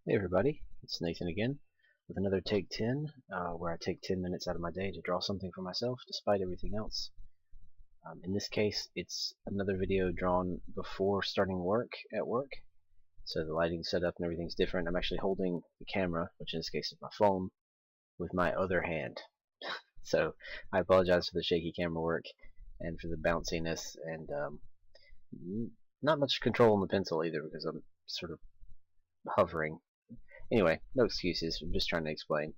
Hey everybody, it's Nathan again with another Take 10, where I take 10 minutes out of my day to draw something for myself despite everything else. In this case, it's another video drawn before starting work at work, so the lighting setup and everything's different. I'm actually holding the camera, which in this case is my phone, with my other hand. So I apologize for the shaky camera work and for the bounciness and not much control on the pencil either because I'm sort of hovering. Anyway, no excuses, I'm just trying to explain.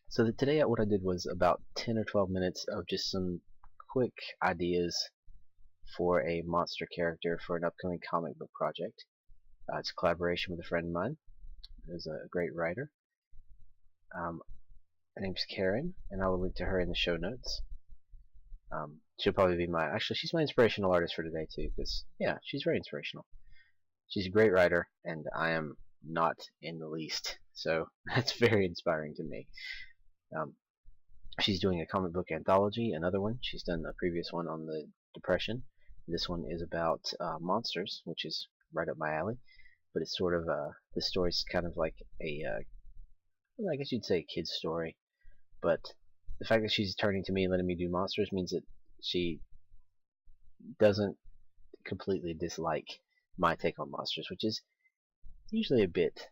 So today what I did was about 10 or 12 minutes of just some quick ideas for a monster character for an upcoming comic book project. It's a collaboration with a friend of mine who's a great writer. Her name's Karen, and I will link to her in the show notes. She'll probably be actually she's my inspirational artist for today too, because yeah, she's very inspirational. She's a great writer, and I am not in the least, so that's very inspiring to me. She's doing a comic book anthology, another one. She's done a previous one on the Depression. This one is about monsters, which is right up my alley. But it's sort of the story's kind of like well, I guess you'd say a kid's story. But the fact that she's turning to me and letting me do monsters means that she doesn't completely dislike my take on monsters, which is usually a bit,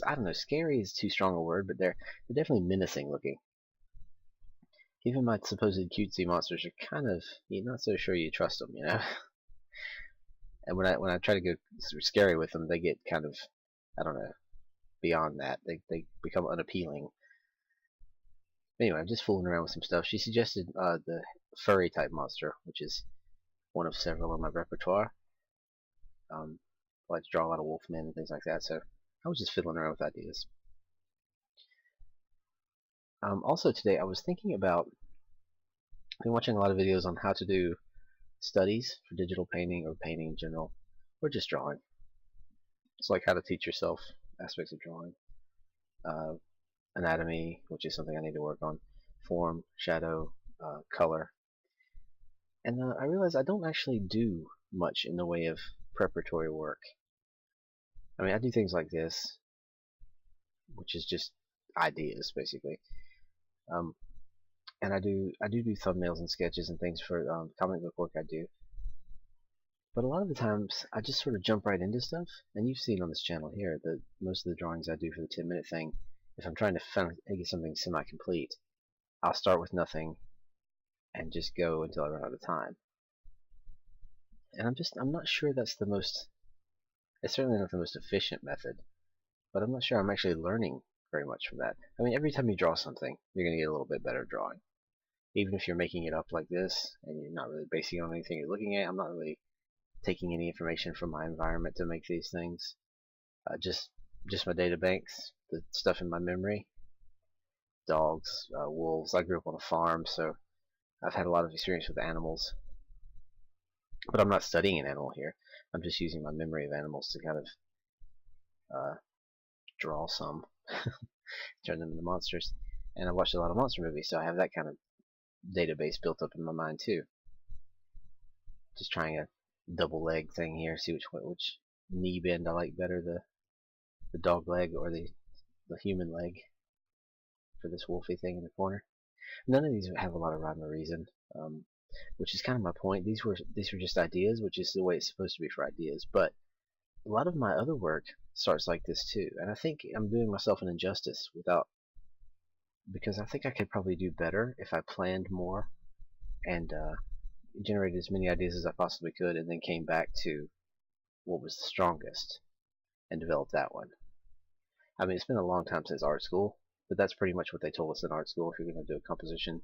I don't know, scary is too strong a word, but they're definitely menacing looking. Even my supposed cutesy monsters are kind of, you're not so sure you trust them, you know? And when I try to go scary with them, they get kind of, I don't know, beyond that. They become unappealing. Anyway, I'm just fooling around with some stuff. She suggested the furry type monster, which is one of several on my repertoire. I like to draw a lot of wolfmen and things like that, so I was just fiddling around with ideas. Also today, I was thinking about, I've been watching a lot of videos on how to do studies for digital painting or painting in general, or just drawing. It's like how to teach yourself aspects of drawing. Anatomy, which is something I need to work on, form, shadow, color. And I realize I don't actually do much in the way of preparatory work. I mean, I do things like this, which is just ideas, basically. Um, and I do thumbnails and sketches and things for comic book work I do. But a lot of the times, I just sort of jump right into stuff. And you've seen on this channel here that most of the drawings I do for the 10-minute thing, if I'm trying to get something semi-complete, I'll start with nothing and just go until I run out of time. And I'm not sure that's the most, it's certainly not the most efficient method, but I'm not sure I'm actually learning very much from that. I mean, every time you draw something, you're going to get a little bit better drawing. Even if you're making it up like this, and you're not really basing it on anything you're looking at, I'm not really taking any information from my environment to make these things. Just my data banks, the stuff in my memory. Dogs, wolves. I grew up on a farm, so I've had a lot of experience with animals. But I'm not studying an animal here. I'm just using my memory of animals to kind of draw some, turn them into monsters. And I watched a lot of monster movies, so I have that kind of database built up in my mind too. Just trying a double leg thing here, see which knee bend I like better, the dog leg or the human leg for this wolfy thing in the corner. None of these have a lot of rhyme or reason, which is kind of my point. These were just ideas, which is the way it's supposed to be for ideas. But a lot of my other work starts like this too, and I think I'm doing myself an injustice because I think I could probably do better if I planned more and generated as many ideas as I possibly could, and then came back to what was the strongest and developed that one. I mean, it's been a long time since art school, but that's pretty much what they told us in art school. If you're going to do a composition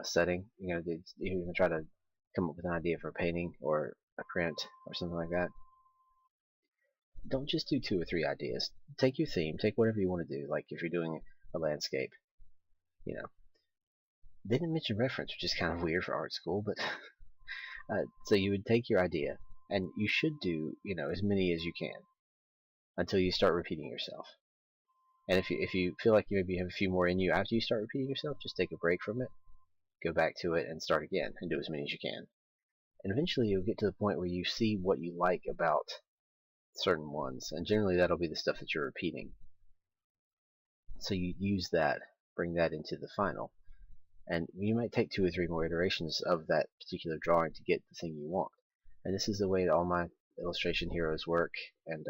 setting, you're going to try to come up with an idea for a painting or a print or something like that. Don't just do 2 or 3 ideas. Take your theme, take whatever you want to do. Like if you're doing a landscape, you know. They didn't mention reference, which is kind of weird for art school, but so you would take your idea, and you should do, as many as you can until you start repeating yourself. And if you feel like you maybe have a few more in you after you start repeating yourself, just take a break from it, go back to it, and start again, and do as many as you can. And eventually you'll get to the point where you see what you like about certain ones, and generally that'll be the stuff that you're repeating. So you use that, bring that into the final, and you might take 2 or 3 more iterations of that particular drawing to get the thing you want. And this is the way that all my illustration heroes work, and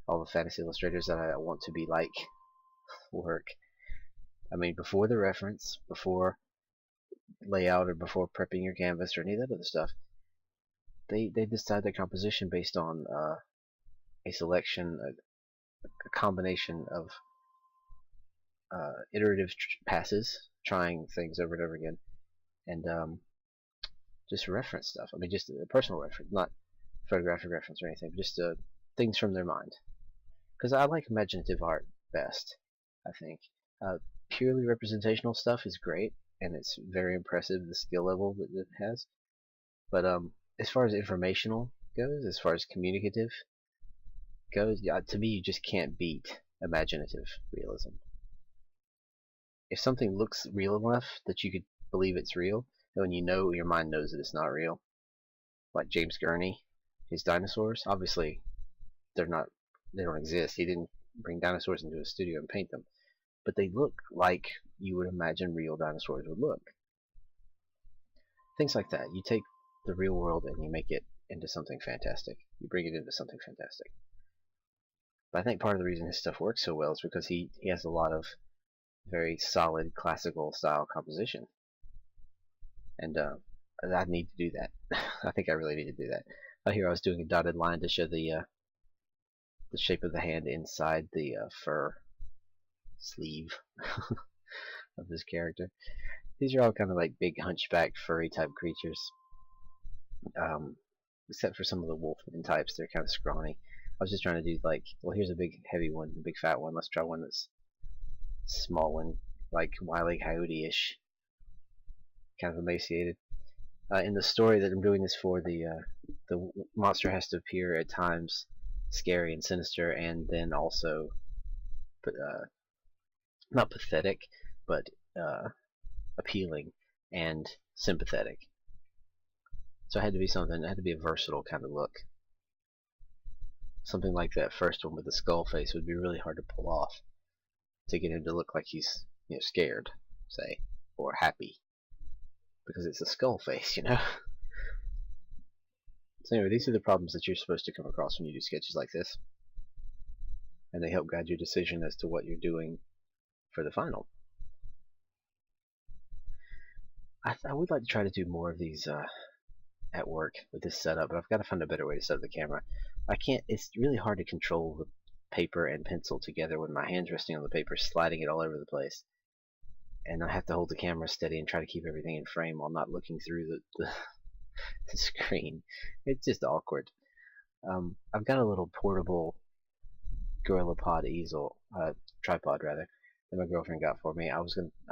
all the fantasy illustrators that I want to be like work. I mean, before the reference, before layout, or before prepping your canvas or any of that other stuff, they decide their composition based on a selection, a combination of iterative passes, trying things over and over again, and just reference stuff. I mean, just a personal reference, not photographic reference or anything, just things from their mind. Because I like imaginative art best, I think. Purely representational stuff is great, and it's very impressive, the skill level that it has. But as far as informational goes, as far as communicative goes, yeah, to me you just can't beat imaginative realism. If something looks real enough that you could believe it's real, and when you know, your mind knows that it's not real, like James Gurney, his dinosaurs, obviously they don't exist. He didn't bring dinosaurs into a studio and paint them, but they look like you would imagine real dinosaurs would look. Things like that. You take the real world and you make it into something fantastic. You bring it into something fantastic. But I think part of the reason his stuff works so well is because he has a lot of very solid classical style composition, and I need to do that. I think I really need to do that. Here I was doing a dotted line to show the shape of the hand inside the fur sleeve of this character. These are all kind of like big hunchback furry type creatures, except for some of the wolfman types. They're kind of scrawny. I was just trying to do like, well, here's a big heavy one, a big fat one. Let's try one that's small one, like Wile E. Coyote-ish, kind of emaciated. In the story that I'm doing this for, the monster has to appear at times scary and sinister, and then also not pathetic, but appealing and sympathetic. So it had to be something. It had to be a versatile kind of look. Something like that first one with the skull face would be really hard to pull off, to get him to look like he's, you know, scared, say, or happy, because it's a skull face, you know. So anyway, these are the problems that you're supposed to come across when you do sketches like this, and they help guide your decision as to what you're doing for the final. I would like to try to do more of these at work with this setup, but I've got to find a better way to set up the camera. I can't. It's really hard to control the paper and pencil together when my hand's resting on the paper, sliding it all over the place, and I have to hold the camera steady and try to keep everything in frame while not looking through the screen. It's just awkward. I've got a little portable GorillaPod easel, tripod rather, that my girlfriend got for me. I'll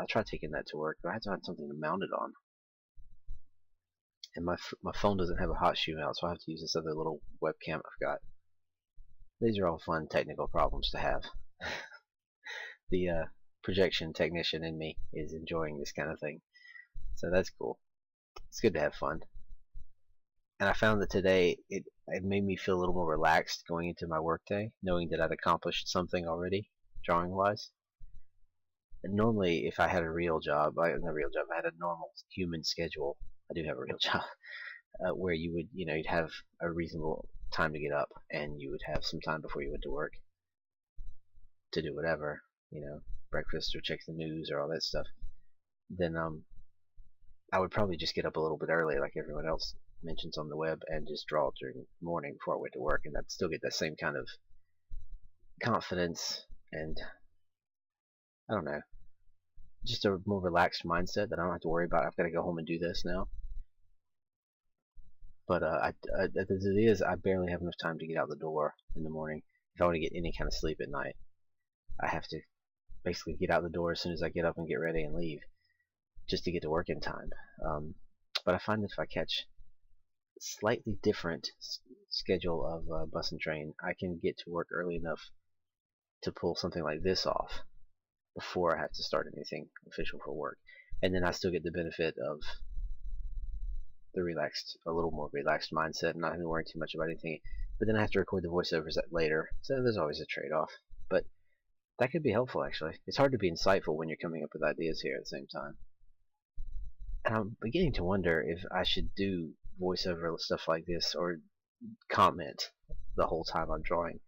try taking that to work, but I have to find something to mount it on. And my phone doesn't have a hot shoe mount, so I have to use this other little webcam I've got. These are all fun technical problems to have. The projection technician in me is enjoying this kind of thing, so that's cool. It's good to have fun. And I found that today it made me feel a little more relaxed going into my workday, knowing that I'd accomplished something already, drawing-wise. And normally, if I had a real job, I had a normal human schedule. I do have a real job, where you would, you'd have a reasonable time to get up, and you would have some time before you went to work to do whatever, breakfast or check the news or all that stuff. Then I would probably just get up a little bit early, like everyone else mentions on the web, and just draw during the morning before I went to work, and I'd still get that same kind of confidence and, I don't know, just a more relaxed mindset that I don't have to worry about. I've got to go home and do this now. But as it is, I barely have enough time to get out the door in the morning. If I want to get any kind of sleep at night, I have to basically get out the door as soon as I get up and get ready and leave, just to get to work in time. But I find that if I catch a slightly different schedule of bus and train, I can get to work early enough to pull something like this off before I have to start anything official for work. And then I still get the benefit of the a little more relaxed mindset, not having to worry too much about anything. but then I have to record the voiceovers later, so there's always a trade-off. But that could be helpful, actually. It's hard to be insightful when you're coming up with ideas here at the same time. And I'm beginning to wonder if I should do voiceover stuff like this, or comment the whole time I'm drawing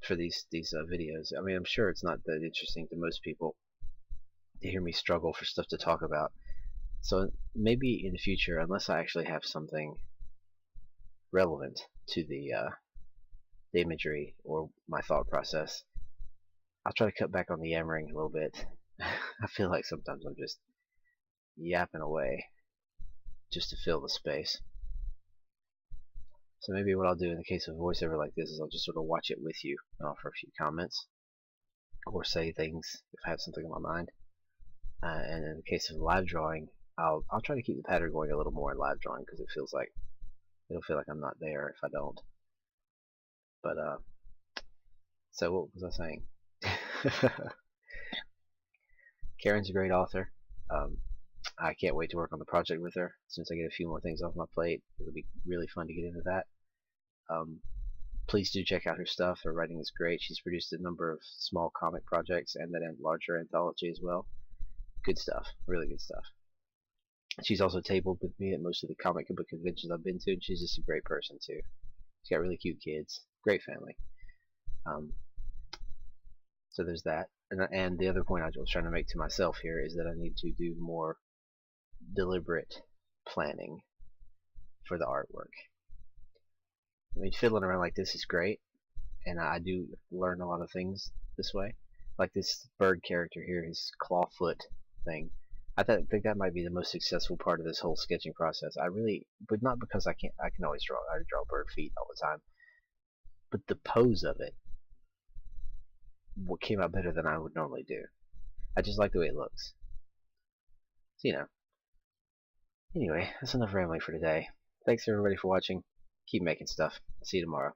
for these videos. I mean, I'm sure it's not that interesting to most people to hear me struggle for stuff to talk about. So maybe in the future, unless I actually have something relevant to the imagery or my thought process, I'll try to cut back on the yammering a little bit. I feel like sometimes I'm just yapping away just to fill the space. So maybe what I'll do in the case of voiceover like this is I'll just sort of watch it with you and offer a few comments or say things if I have something in my mind. And in the case of live drawing, I'll try to keep the pattern going a little more in live drawing because it'll feel like I'm not there if I don't. But so what was I saying? Karen's a great author. I can't wait to work on the project with her. Since I get a few more things off my plate, it'll be really fun to get into that. Please do check out her stuff. Her writing is great. She's produced a number of small comic projects and that larger anthology as well. Good stuff. Really good stuff. She's also tabled with me at most of the comic book conventions I've been to, and she's just a great person too. She's got really cute kids. Great family. So there's that. And the other point I was trying to make to myself here is that I need to do more deliberate planning for the artwork. I mean, fiddling around like this is great, and I do learn a lot of things this way. Like this bird character here, his clawfoot thing. I think that might be the most successful part of this whole sketching process. But not because I can always draw. I draw bird feet all the time. But the pose of it, what came out better than I would normally do. I just like the way it looks. So, you know. Anyway, that's enough rambling for today. Thanks everybody for watching. Keep making stuff. See you tomorrow.